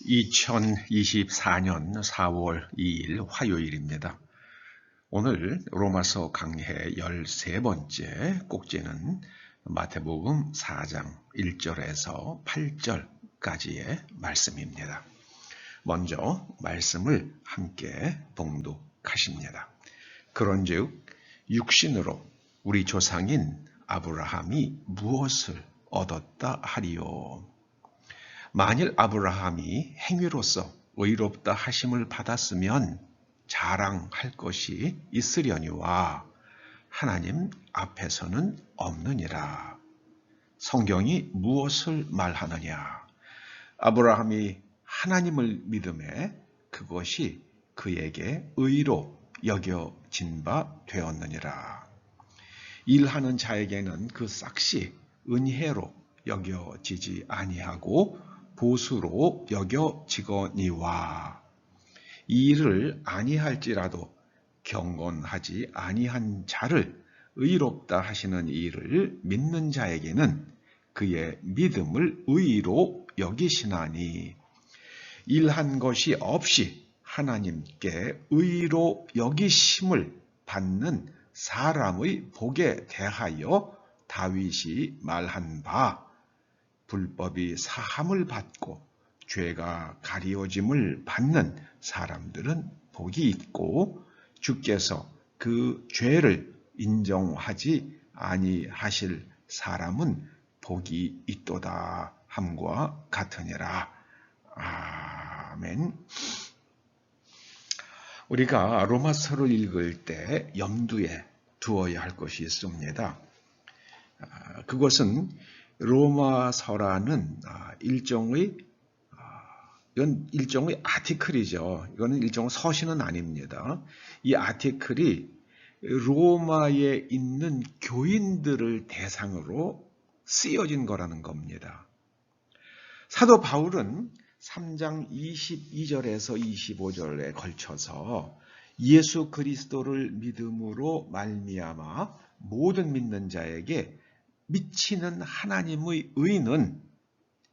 2024년 4월 2일 화요일입니다. 오늘 로마서 강해 13번째 꼭지는 마태복음 4장 1절에서 8절까지의 말씀입니다. 먼저 말씀을 함께 봉독하십니다. 그런즉 육신으로 우리 조상인 아브라함이 무엇을 얻었다 하리요? 만일 아브라함이 행위로서 의롭다 하심을 받았으면 자랑할 것이 있으려니와 하나님 앞에서는 없느니라. 성경이 무엇을 말하느냐? 아브라함이 하나님을 믿음에 그것이 그에게 의로 여겨진 바 되었느니라. 일하는 자에게는 그 싹시 은혜로 여겨지지 아니하고 보수로 여겨지거니와 이 일을 아니할지라도 경건하지 아니한 자를 의롭다 하시는 일을 믿는 자에게는 그의 믿음을 의로 여기시나니 일한 것이 없이 하나님께 의로 여기심을 받는 사람의 복에 대하여 다윗이 말한 바 불법이 사함을 받고 죄가 가리워짐을 받는 사람들은 복이 있고 주께서 그 죄를 인정하지 아니하실 사람은 복이 있도다 함과 같으니라. 아멘. 우리가 로마서를 읽을 때 염두에 두어야 할 것이 있습니다. 그것은 로마서라는 이건 일종의 아티클이죠. 이거는 일종의 서신은 아닙니다. 이 아티클이 로마에 있는 교인들을 대상으로 쓰여진 거라는 겁니다. 사도 바울은 3장 22절에서 25절에 걸쳐서 예수 그리스도를 믿음으로 말미암아 모든 믿는 자에게 미치는 하나님의 의는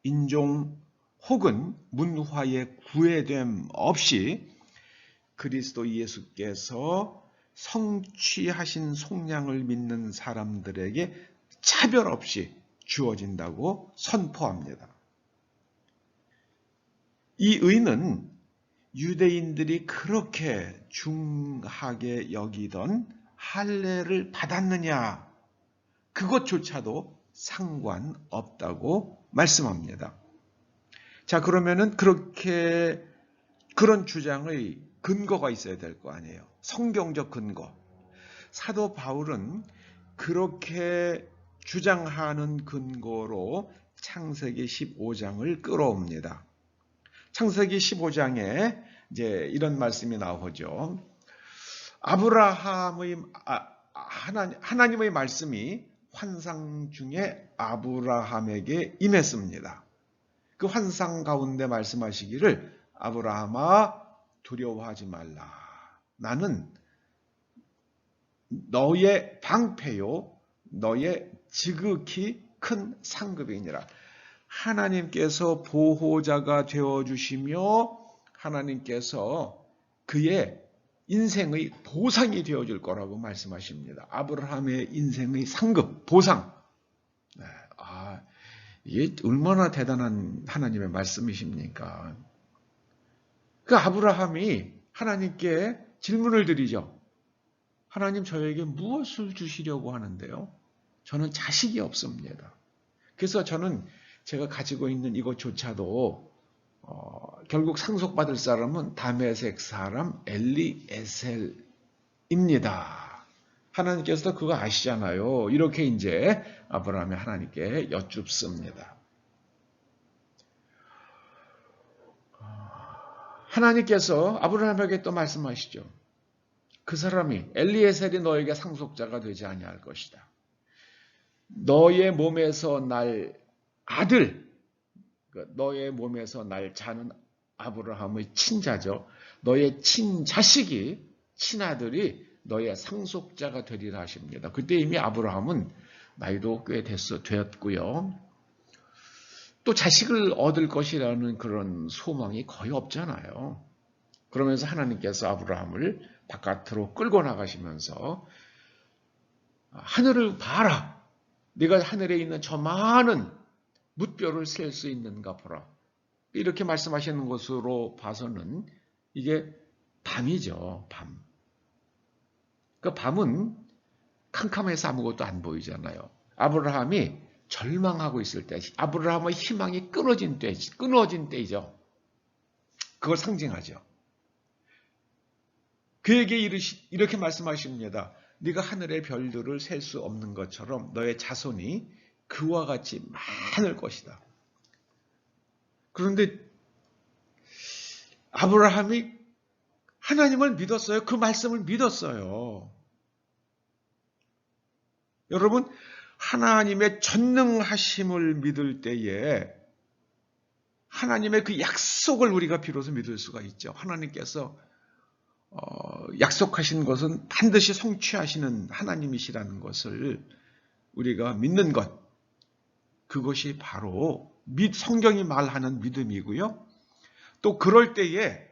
인종 혹은 문화의 구애됨 없이 그리스도 예수께서 성취하신 속량을 믿는 사람들에게 차별 없이 주어진다고 선포합니다. 이 의는 유대인들이 그렇게 중하게 여기던 할례를 받았느냐? 그것조차도 상관없다고 말씀합니다. 자, 그러면은 그런 주장의 근거가 있어야 될 거 아니에요. 성경적 근거. 사도 바울은 그렇게 주장하는 근거로 창세기 15장을 끌어옵니다. 창세기 15장에 이제 이런 말씀이 나오죠. 하나님의 말씀이 환상 중에 아브라함에게 임했습니다. 그 환상 가운데 말씀하시기를 아브라함아 두려워하지 말라. 나는 너의 방패요 너의 지극히 큰 상급이니라. 하나님께서 보호자가 되어주시며 하나님께서 그의 인생의 보상이 되어줄 거라고 말씀하십니다. 아브라함의 인생의 상급, 보상. 이게 얼마나 대단한 하나님의 말씀이십니까? 그 아브라함이 하나님께 질문을 드리죠. 하나님 저에게 무엇을 주시려고 하는데요? 저는 자식이 없습니다. 그래서 저는 제가 가지고 있는 이것조차도 결국 상속받을 사람은 다메섹 사람 엘리에셀입니다. 하나님께서도 그거 아시잖아요. 이렇게 이제 아브라함이 하나님께 여쭙습니다. 하나님께서 아브라함에게 또 말씀하시죠. 그 사람이 엘리에셀이 너에게 상속자가 되지 아니할 것이다. 너의 몸에서 날 아들, 너의 몸에서 날 자는 아브라함의 친자죠. 너의 친자식이, 친아들이 너의 상속자가 되리라 하십니다. 그때 이미 아브라함은 나이도 꽤 되었고요. 또 자식을 얻을 것이라는 그런 소망이 거의 없잖아요. 그러면서 하나님께서 아브라함을 바깥으로 끌고 나가시면서 하늘을 봐라. 네가 하늘에 있는 저 많은 뭇별을 셀 수 있는가 보라. 이렇게 말씀하시는 것으로 봐서는 이게 밤이죠. 밤. 그 밤은 캄캄해서 아무것도 안 보이잖아요. 아브라함이 절망하고 있을 때, 아브라함의 희망이 끊어진 때이죠. 그걸 상징하죠. 그에게 이렇게 말씀하십니다. 네가 하늘의 별들을 셀 수 없는 것처럼 너의 자손이 그와 같이 많을 것이다. 그런데 아브라함이 하나님을 믿었어요. 그 말씀을 믿었어요. 여러분, 하나님의 전능하심을 믿을 때에 하나님의 그 약속을 우리가 비로소 믿을 수가 있죠. 하나님께서 약속하신 것은 반드시 성취하시는 하나님이시라는 것을 우리가 믿는 것, 그것이 바로 성경이 말하는 믿음이고요. 또 그럴 때에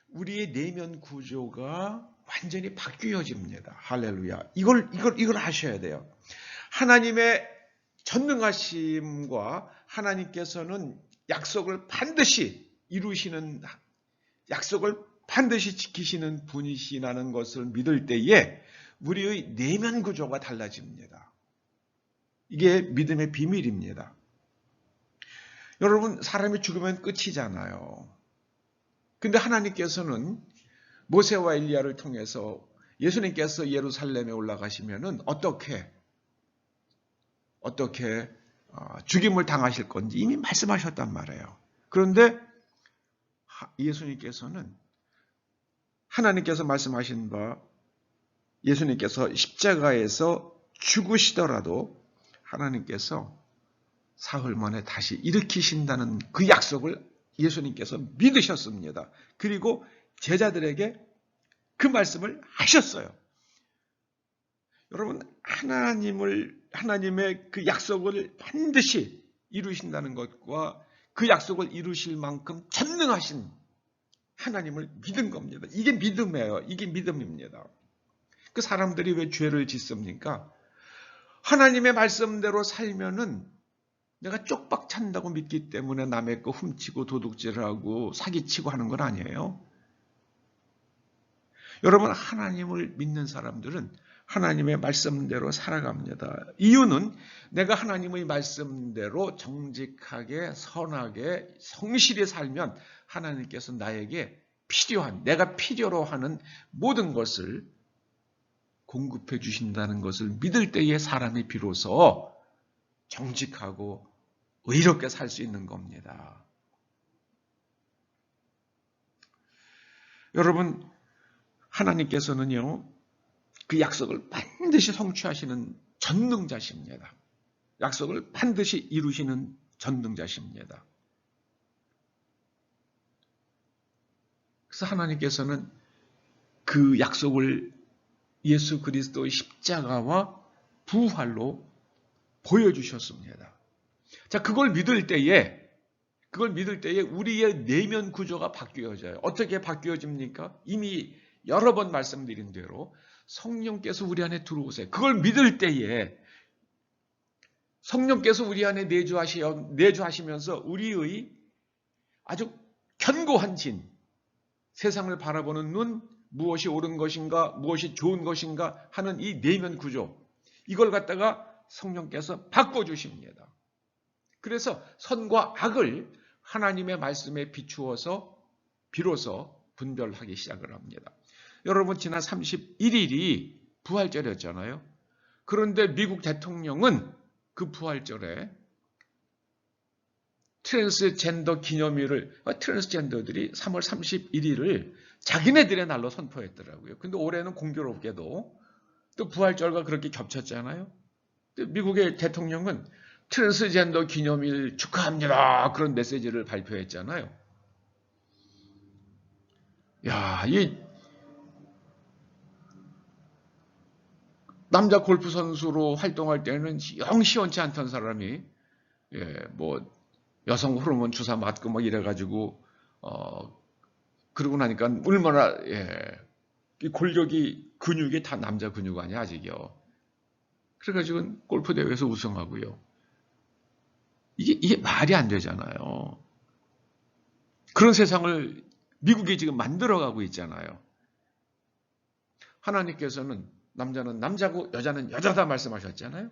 우리의 내면 구조가 완전히 바뀌어집니다. 할렐루야. 이걸 아셔야 돼요. 하나님의 전능하심과 하나님께서는 약속을 반드시 이루시는, 약속을 반드시 지키시는 분이시라는 것을 믿을 때에 우리의 내면 구조가 달라집니다. 이게 믿음의 비밀입니다. 여러분, 사람이 죽으면 끝이잖아요. 근데 하나님께서는 모세와 엘리야를 통해서 예수님께서 예루살렘에 올라가시면은 어떻게 죽임을 당하실 건지 이미 말씀하셨단 말이에요. 그런데 예수님께서는 하나님께서 말씀하신 바 예수님께서 십자가에서 죽으시더라도 하나님께서 사흘 만에 다시 일으키신다는 그 약속을 예수님께서 믿으셨습니다. 그리고 제자들에게 그 말씀을 하셨어요. 여러분, 하나님의 그 약속을 반드시 이루신다는 것과 그 약속을 이루실 만큼 전능하신 하나님을 믿은 겁니다. 이게 믿음이에요. 이게 믿음입니다. 그 사람들이 왜 죄를 짓습니까? 하나님의 말씀대로 살면은 내가 쪽박 찬다고 믿기 때문에 남의 거 훔치고 도둑질하고 사기치고 하는 건 아니에요. 여러분, 하나님을 믿는 사람들은 하나님의 말씀대로 살아갑니다. 이유는 내가 하나님의 말씀대로 정직하게, 선하게, 성실히 살면 하나님께서 나에게 내가 필요로 하는 모든 것을 공급해 주신다는 것을 믿을 때에 사람이 비로소 정직하고 의롭게 살 수 있는 겁니다. 여러분, 하나님께서는요, 그 약속을 반드시 성취하시는 전능자십니다. 약속을 반드시 이루시는 전능자십니다. 그래서 하나님께서는 그 약속을 예수 그리스도의 십자가와 부활로 보여주셨습니다. 자, 그걸 믿을 때에 우리의 내면 구조가 바뀌어져요. 어떻게 바뀌어집니까? 이미 여러 번 말씀드린 대로 성령께서 우리 안에 들어오세요. 그걸 믿을 때에 성령께서 우리 안에 내주하시면서 우리의 아주 견고한 진, 세상을 바라보는 눈, 무엇이 옳은 것인가, 무엇이 좋은 것인가 하는 이 내면 구조, 이걸 갖다가 성령께서 바꿔주십니다. 그래서 선과 악을 하나님의 말씀에 비추어서 비로소 분별하기 시작을 합니다. 여러분, 지난 31일이 부활절이었잖아요. 그런데 미국 대통령은 그 부활절에 트랜스젠더 기념일을, 트랜스젠더들이 3월 31일을 자기네들의 날로 선포했더라고요. 근데 올해는 공교롭게도 또 부활절과 그렇게 겹쳤잖아요. 미국의 대통령은 트랜스젠더 기념일 축하합니다. 그런 메시지를 발표했잖아요. 야, 이 남자 골프 선수로 활동할 때는 영 시원치 않던 사람이 여성 호르몬 주사 맞고 막 이래가지고 그러고 나니까 얼마나 이 골격이 근육이 다 남자 근육 아니야 아직이요. 그래가지고 골프 대회에서 우승하고요. 이게 말이 안 되잖아요. 그런 세상을 미국이 지금 만들어가고 있잖아요. 하나님께서는 남자는 남자고 여자는 여자다 말씀하셨잖아요.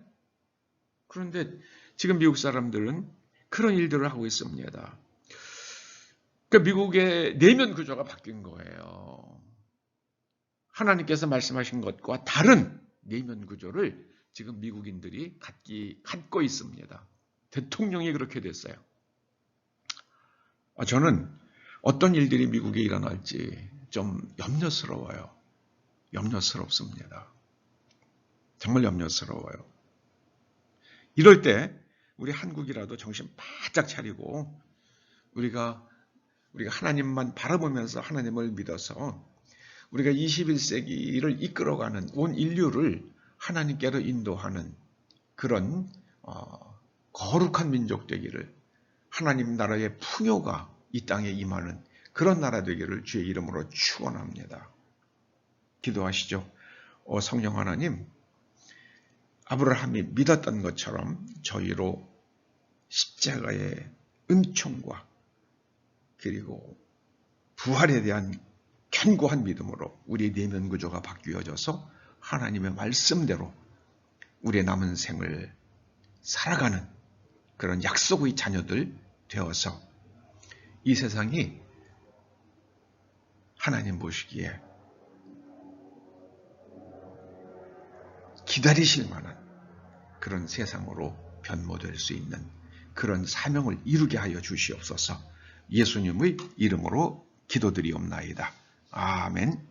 그런데 지금 미국 사람들은 그런 일들을 하고 있습니다. 그러니까 미국의 내면 구조가 바뀐 거예요. 하나님께서 말씀하신 것과 다른 내면 구조를 지금 미국인들이 갖고 있습니다. 대통령이 그렇게 됐어요. 저는 어떤 일들이 미국에 일어날지 좀 염려스러워요. 염려스럽습니다. 정말 염려스러워요. 이럴 때 우리 한국이라도 정신 바짝 차리고 우리가 하나님만 바라보면서 하나님을 믿어서 우리가 21세기를 이끌어가는 온 인류를 하나님께로 인도하는 그런 거룩한 민족 되기를, 하나님 나라의 풍요가 이 땅에 임하는 그런 나라 되기를 주의 이름으로 축원합니다. 기도하시죠. 성령 하나님, 아브라함이 믿었던 것처럼 저희로 십자가의 은총과 그리고 부활에 대한 견고한 믿음으로 우리 내면 구조가 바뀌어져서 하나님의 말씀대로 우리의 남은 생을 살아가는 그런 약속의 자녀들 되어서 이 세상이 하나님 보시기에 기다리실 만한 그런 세상으로 변모될 수 있는 그런 사명을 이루게 하여 주시옵소서. 예수님의 이름으로 기도드리옵나이다. 아멘.